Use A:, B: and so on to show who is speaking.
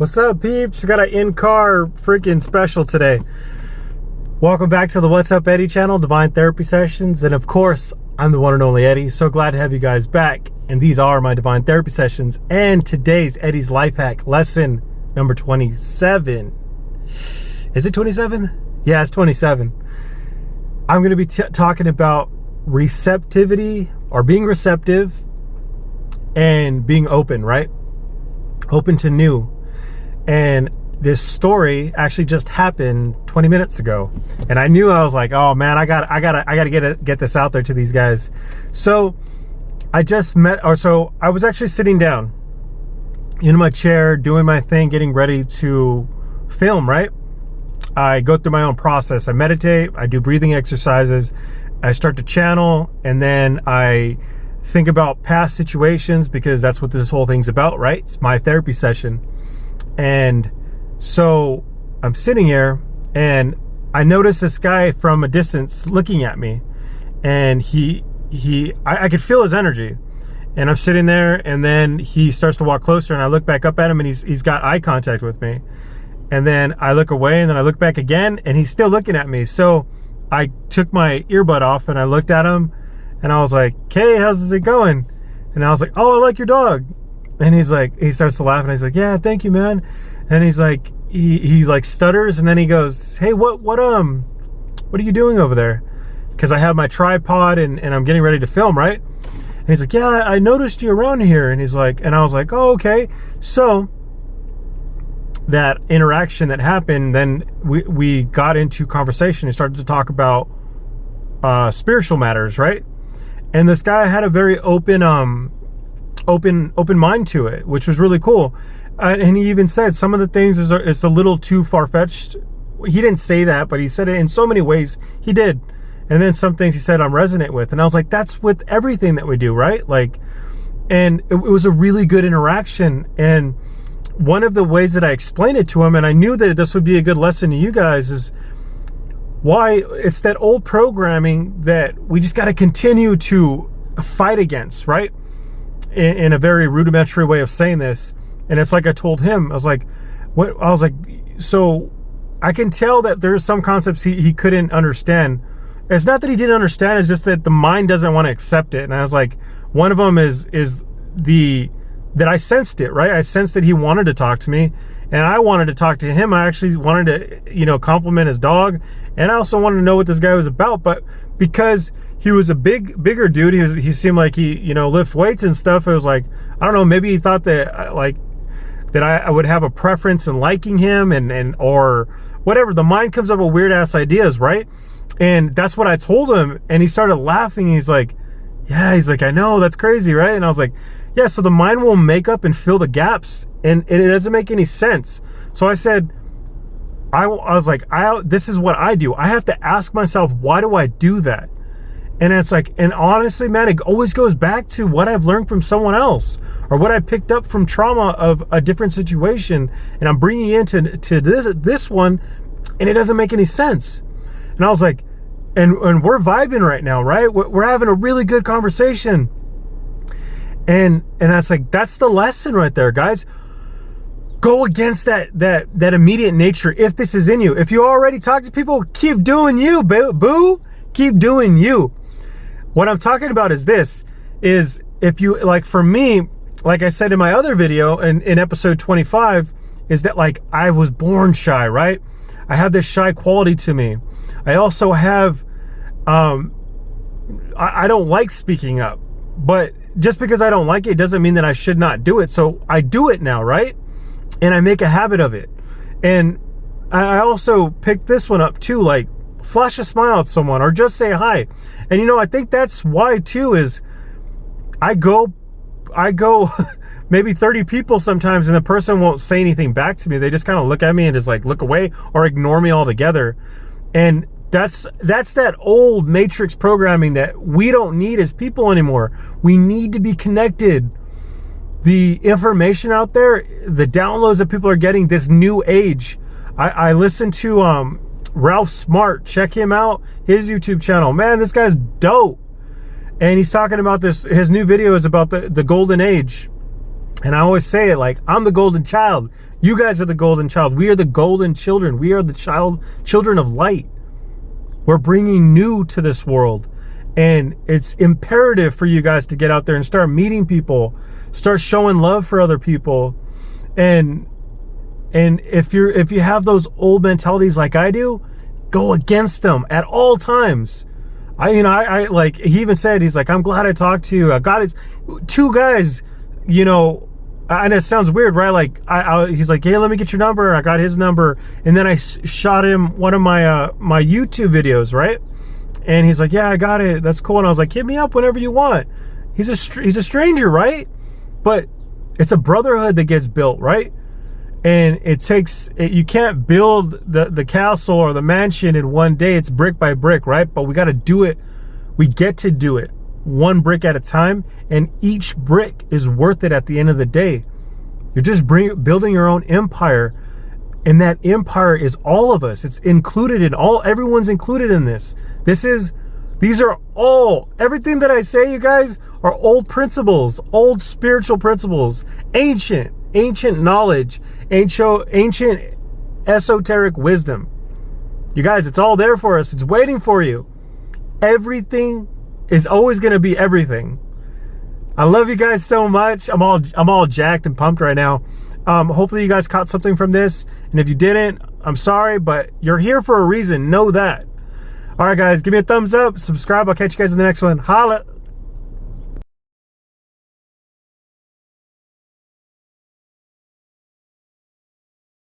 A: What's up, peeps? I got an in-car freaking special today. Welcome back to the What's Up Eddie channel, Divine Therapy Sessions. And of course, I'm the one and only Eddie. So glad to have you guys back. And these are my Divine Therapy Sessions. And today's Eddie's Life Hack lesson number 27. Is it 27? Yeah, it's 27. I'm going to be talking about receptivity, or being receptive and being open, right? Open to new. And this story actually just happened 20 minutes ago, and I knew, I was like, oh man, I gotta get this out there to these guys. So I was actually sitting down in my chair doing my thing, getting ready to film, right? I go through my own process. I meditate, I do breathing exercises, I start to channel, and then I think about past situations, because that's what this whole thing's about, right? It's my therapy session. And so I'm sitting here and I noticed this guy from a distance looking at me, and I could feel his energy. And I'm sitting there, and then he starts to walk closer, and I look back up at him, and he's got eye contact with me. And then I look away, and then I look back again, and he's still looking at me. So I took my earbud off and I looked at him, and I was like, "Hey, how's it going?" And I was like, "Oh, I like your dog." And he starts to laugh, and he's like, "Yeah, thank you, man." And he's like, he like stutters, and then he goes, "Hey, what are you doing over there?" Because I have my tripod and I'm getting ready to film, right? And he's like, "Yeah, I noticed you around here." And he's like, and I was like, "Oh, okay." So that interaction that happened, then we got into conversation and started to talk about spiritual matters, right? And this guy had a very open mind to it, which was really cool. And he even said some of the things it's a little too far-fetched. He didn't say that, but he said it in so many ways. He did. And then some things he said I'm resonant with. And I was like, that's with everything that we do, right? Like, and it was a really good interaction. And one of the ways that I explained it to him, and I knew that this would be a good lesson to you guys, is why it's that old programming that we just got to continue to fight against, right? In a very rudimentary way of saying this. And it's like I told him, I was like, what? I was like, so I can tell that there's some concepts he couldn't understand. It's not that he didn't understand, it's just that the mind doesn't want to accept it. And I was like, one of them is that I sensed it, right? I sensed that he wanted to talk to me, and I wanted to talk to him. I actually wanted to, compliment his dog, and I also wanted to know what this guy was about. But because he was a bigger dude, he seemed like he, lift weights and stuff. It was like, I don't know, maybe he thought that I would have a preference in liking him, and or whatever. The mind comes up with weird ass ideas, right? And that's what I told him, and he started laughing. He's like, yeah, he's like, I know, that's crazy, right? And I was like, yeah, so the mind will make up and fill the gaps, and it doesn't make any sense. So I said, I was like, this is what I do. I have to ask myself, why do I do that? And it's like, and honestly, man, it always goes back to what I've learned from someone else, or what I picked up from trauma of a different situation, and I'm bringing it into this one, and it doesn't make any sense. And I was like, and we're vibing right now, right? We're having a really good conversation. And that's like, that's the lesson right there, guys. Go against that immediate nature. If this is in you, if you already talk to people, keep doing you, boo. Keep doing you. What I'm talking about is this, is if you, like, for me, like I said in my other video in episode 25, is that, like, I was born shy, right? I have this shy quality to me. I also have, I don't like speaking up, but just because I don't like it doesn't mean that I should not do it. So I do it now, right? And I make a habit of it. And I also picked this one up too, like, flash a smile at someone or just say hi. And I think that's why too, is I go maybe 30 people sometimes, and the person won't say anything back to me. They just kind of look at me and just like look away or ignore me altogether. And that's that old matrix programming that we don't need as people anymore. We need to be connected. The information out there, the downloads that people are getting, this new age. I listened to Ralph Smart. Check him out, his YouTube channel. Man, this guy's dope. And he's talking about this, his new video is about the golden age. And I always say it like, I'm the golden child. You guys are the golden child. We are the golden children. We are the children of light. We're bringing new to this world. And it's imperative for you guys to get out there and start meeting people, start showing love for other people. And if you have those old mentalities like I do, go against them at all times. I like, he even said, he's like, I'm glad I talked to you. I got it. Two guys, you know, and it sounds weird, right? Like, he's like, hey, let me get your number. I got his number. And then I shot him one of my my YouTube videos, right? And he's like, yeah, I got it. That's cool. And I was like, hit me up whenever you want. He's a stranger, right? But it's a brotherhood that gets built, right? And you can't build the castle or the mansion in one day. It's brick by brick, right? But we got to do it. We get to do it one brick at a time, and each brick is worth it at the end of the day. You're just building your own empire, and that empire is all of us. It's included in everyone's included in this. These are all, everything that I say, you guys, are old principles, old spiritual principles, ancient knowledge, ancient esoteric wisdom. You guys, it's all there for us. It's waiting for you. Everything is always going to be everything. I love you guys so much. I'm all jacked and pumped right now. Hopefully you guys caught something from this, and if you didn't, I'm sorry, but you're here for a reason. Know that. All right, guys, give me a thumbs up, subscribe. I'll catch you guys in the next one. Holla.